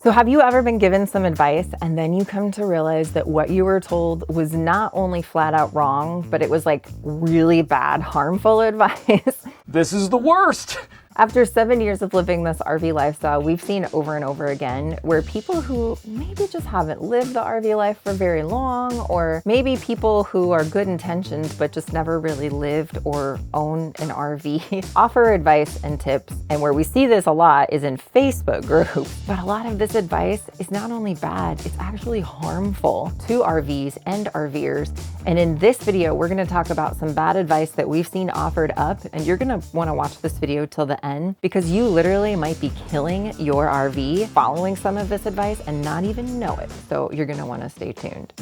So have you ever been given some advice and then you come to realize that what you were told was not only flat out wrong, but it was like really bad, harmful advice? This is the worst. After 7 years of living this RV lifestyle, we've seen over and over again where people who maybe just haven't lived the RV life for very long, or maybe people who are good intentioned but just never really lived or own an RV, offer advice and tips. And where we see this a lot is in Facebook groups. But a lot of this advice is not only bad, it's actually harmful to RVs and RVers. And in this video, we're gonna talk about some bad advice that we've seen offered up, and you're gonna wanna watch this video till the end because you literally might be killing your RV following some of this advice and not even know it. So you're gonna wanna stay tuned.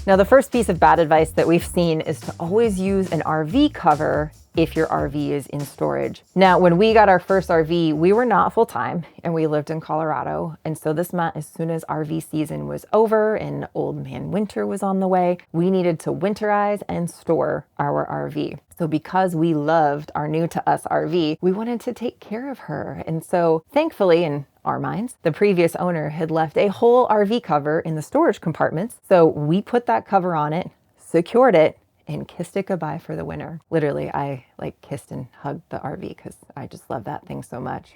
Now, the first piece of bad advice that we've seen is to always use an RV cover if your RV is in storage. Now, when we got our first RV, we were not full-time and we lived in Colorado. And so this meant as soon as RV season was over and old man winter was on the way, we needed to winterize and store our RV. So because we loved our new to us RV, we wanted to take care of her. And so thankfully, in our minds, the previous owner had left a whole RV cover in the storage compartments. So we put that cover on it, secured it, and kissed it goodbye for the winter. Literally, I kissed and hugged the RV because I just love that thing so much.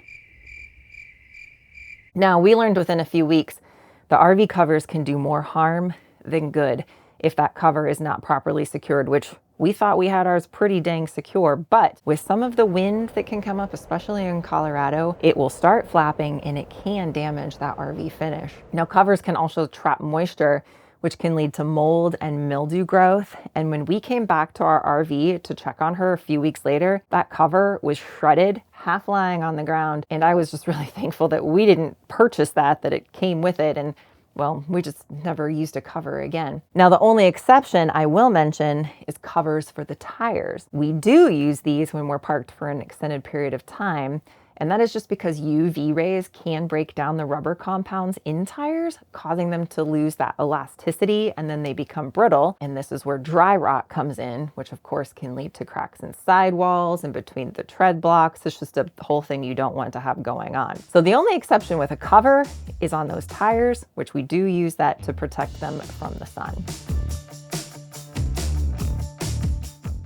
Now, we learned within a few weeks, the RV covers can do more harm than good if that cover is not properly secured, which we thought we had ours pretty dang secure, but with some of the wind that can come up, especially in Colorado, it will start flapping and it can damage that RV finish. Now, covers can also trap moisture, which can lead to mold and mildew growth. And when we came back to our RV to check on her a few weeks later, that cover was shredded, half lying on the ground. And I was just really thankful that we didn't purchase that it came with it. And well, we just never used a cover again. Now, the only exception I will mention is covers for the tires. We do use these when we're parked for an extended period of time. And that is just because UV rays can break down the rubber compounds in tires, causing them to lose that elasticity, and then they become brittle. And this is where dry rot comes in, which of course can lead to cracks in sidewalls and between the tread blocks. It's just a whole thing you don't want to have going on. So the only exception with a cover is on those tires, which we do use that to protect them from the sun.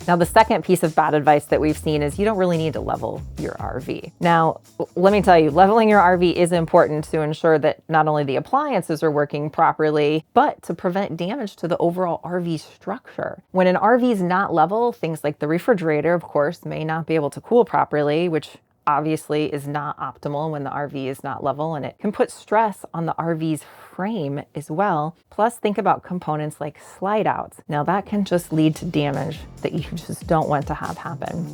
Now, the second piece of bad advice that we've seen is you don't really need to level your RV. Now, let me tell you, leveling your RV is important to ensure that not only the appliances are working properly, but to prevent damage to the overall RV structure. When an RV is not level, things like the refrigerator, of course, may not be able to cool properly, which obviously is not optimal when the RV is not level, and it can put stress on the RV's frame as well. Plus, think about components like slide outs. Now, that can just lead to damage that you just don't want to have happen.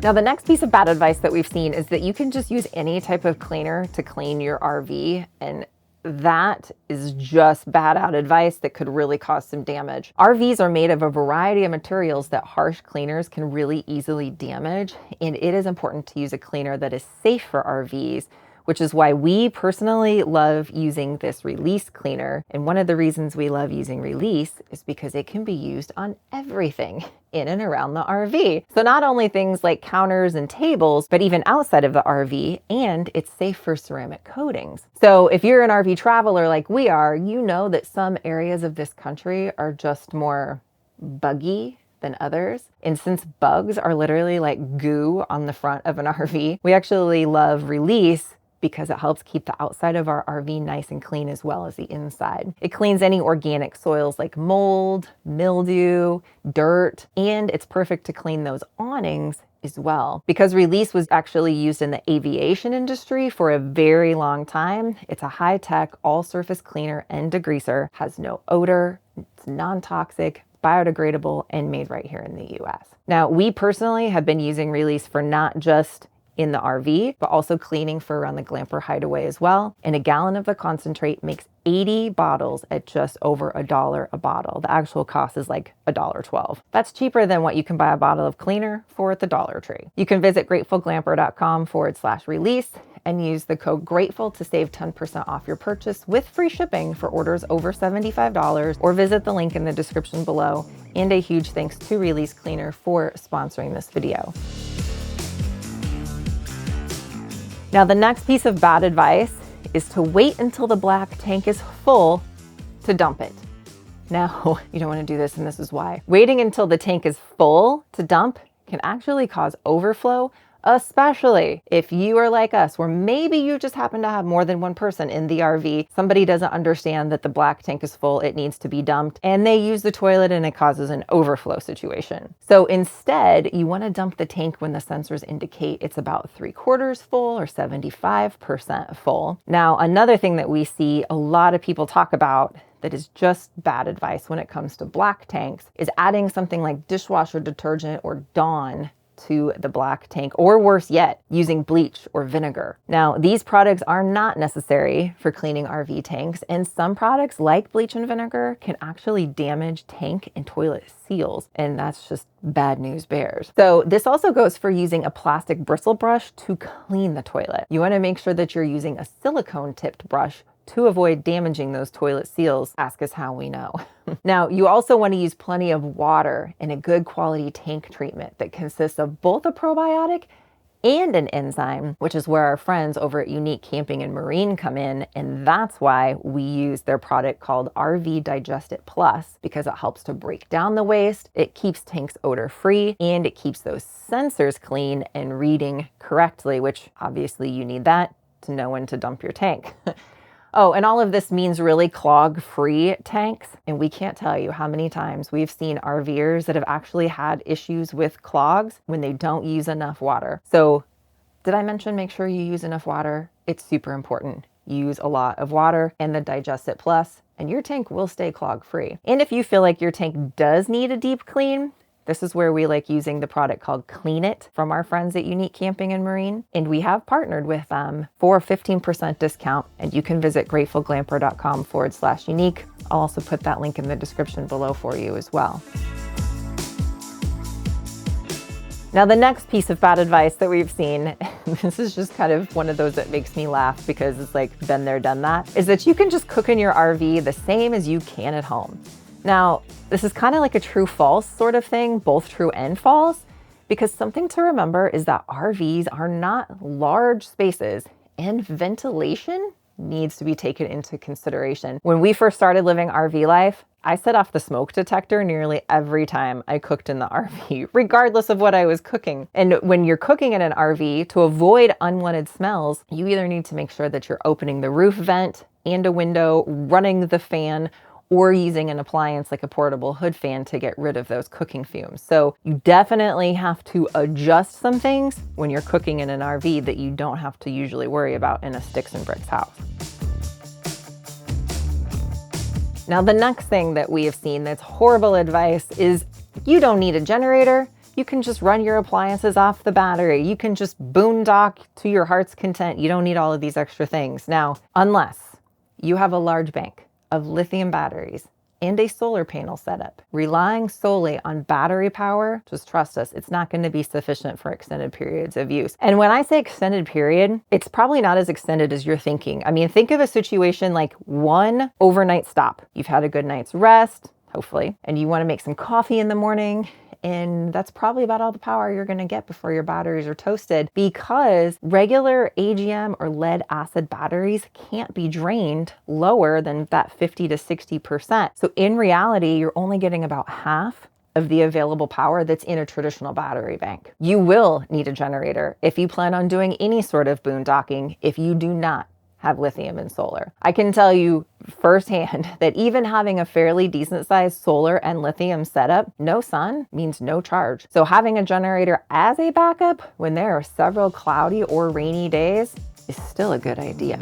Now, the next piece of bad advice that we've seen is that you can just use any type of cleaner to clean your RV, and that is just bad out advice that could really cause some damage. RVs are made of a variety of materials that harsh cleaners can really easily damage, and it is important to use a cleaner that is safe for RVs, which is why we personally love using this release cleaner. And one of the reasons we love using release is because it can be used on everything in and around the RV. So not only things like counters and tables, but even outside of the RV, and it's safe for ceramic coatings. So if you're an RV traveler like we are, you know that some areas of this country are just more buggy than others. And since bugs are literally like goo on the front of an RV, we actually love release because it helps keep the outside of our RV nice and clean as well as the inside. It cleans any organic soils like mold, mildew, dirt, and it's perfect to clean those awnings as well. Because release was actually used in the aviation industry for a very long time, it's a high-tech all-surface cleaner and degreaser, has no odor, it's non-toxic, biodegradable, and made right here in the US. Now, we personally have been using release for not just in the RV, but also cleaning for around the Glamper hideaway as well. And a gallon of the concentrate makes 80 bottles at just over $1 a bottle. The actual cost is like $1.12. That's cheaper than what you can buy a bottle of cleaner for at the Dollar Tree. You can visit gratefulglamper.com/release and use the code GRATEFUL to save 10% off your purchase with free shipping for orders over $75, or visit the link in the description below. And a huge thanks to Release Cleaner for sponsoring this video. Now, the next piece of bad advice is to wait until the black tank is full to dump it. Now, you don't want to do this, and this is why. Waiting until the tank is full to dump can actually cause overflow, especially if you are like us, where maybe you just happen to have more than one person in the RV. Somebody doesn't understand that the black tank is full, it needs to be dumped, and they use the toilet and it causes an overflow situation. So instead, you want to dump the tank when the sensors indicate it's about 3/4 full or 75% full. Now, another thing that we see a lot of people talk about that is just bad advice when it comes to black tanks is adding something like dishwasher detergent or Dawn to the black tank, or worse yet, using bleach or vinegar. Now, these products are not necessary for cleaning RV tanks, and some products like bleach and vinegar can actually damage tank and toilet seals, and that's just bad news bears. So this also goes for using a plastic bristle brush to clean the toilet. You want to make sure that you're using a silicone tipped brush to avoid damaging those toilet seals. Ask us how we know. Now, you also want to use plenty of water and a good quality tank treatment that consists of both a probiotic and an enzyme, which is where our friends over at Unique Camping and Marine come in. And that's why we use their product called RV Digest It Plus, because it helps to break down the waste, it keeps tanks odor free, and it keeps those sensors clean and reading correctly, which obviously you need that to know when to dump your tank. Oh, and all of this means really clog-free tanks. And we can't tell you how many times we've seen RVers that have actually had issues with clogs when they don't use enough water. So did I mention make sure you use enough water? It's super important. Use a lot of water and the Digest It Plus, and your tank will stay clog-free. And if you feel like your tank does need a deep clean, this is where we like using the product called Clean It from our friends at Unique Camping and Marine. And we have partnered with them for a 15% discount. And you can visit gratefulglamper.com/unique. I'll also put that link in the description below for you as well. Now, the next piece of bad advice that we've seen, this is just kind of one of those that makes me laugh because it's like, been there, done that, is that you can just cook in your RV the same as you can at home. Now, this is kind of like a true-false sort of thing, both true and false, because something to remember is that RVs are not large spaces, and ventilation needs to be taken into consideration. When we first started living RV life, I set off the smoke detector nearly every time I cooked in the RV, regardless of what I was cooking. And when you're cooking in an RV, to avoid unwanted smells, you either need to make sure that you're opening the roof vent and a window, running the fan, or using an appliance like a portable hood fan to get rid of those cooking fumes. So you definitely have to adjust some things when you're cooking in an RV that you don't have to usually worry about in a sticks and bricks house. Now, the next thing that we have seen that's horrible advice is you don't need a generator. You can just run your appliances off the battery. You can just boondock to your heart's content. You don't need all of these extra things. Now, unless you have a large bank of lithium batteries and a solar panel setup, relying solely on battery power, just trust us, it's not going to be sufficient for extended periods of use. And when I say extended period, it's probably not as extended as you're thinking. I mean, think of a situation like one overnight stop. You've had a good night's rest, hopefully, and you want to make some coffee in the morning. And that's probably about all the power you're going to get before your batteries are toasted, because regular AGM or lead acid batteries can't be drained lower than that 50 to 60%. So in reality, you're only getting about half of the available power that's in a traditional battery bank. You will need a generator if you plan on doing any sort of boondocking if you do not have lithium and solar. I can tell you firsthand that even having a fairly decent sized solar and lithium setup, no sun means no charge. So having a generator as a backup when there are several cloudy or rainy days is still a good idea.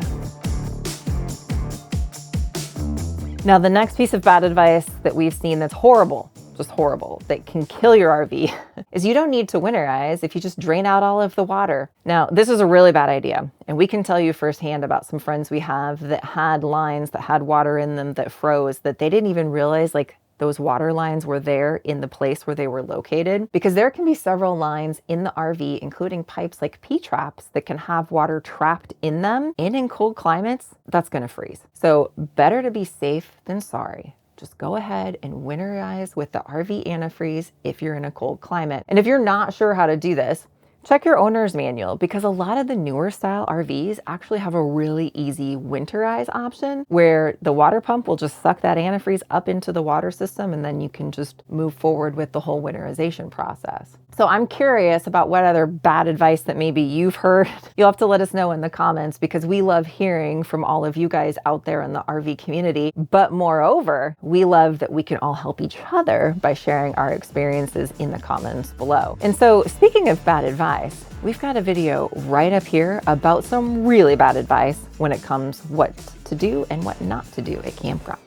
Now, the next piece of bad advice that we've seen that's horrible, just horrible, that can kill your RV is you don't need to winterize if you just drain out all of the water. Now, this is a really bad idea. And we can tell you firsthand about some friends we have that had lines that had water in them that froze, that they didn't even realize like those water lines were there in the place where they were located, because there can be several lines in the RV, including pipes like P-traps that can have water trapped in them. And in cold climates, that's going to freeze. So better to be safe than sorry. Just go ahead and winterize with the RV antifreeze if you're in a cold climate. And if you're not sure how to do this, Check your owner's manual, because a lot of the newer style RVs actually have a really easy winterize option where the water pump will just suck that antifreeze up into the water system, and then you can just move forward with the whole winterization process. So I'm curious about what other bad advice that maybe you've heard. You'll have to let us know in the comments, because we love hearing from all of you guys out there in the RV community. But moreover, we love that we can all help each other by sharing our experiences in the comments below. And so, speaking of bad advice, we've got a video right up here about some really bad advice when it comes what to do and what not to do at campgrounds.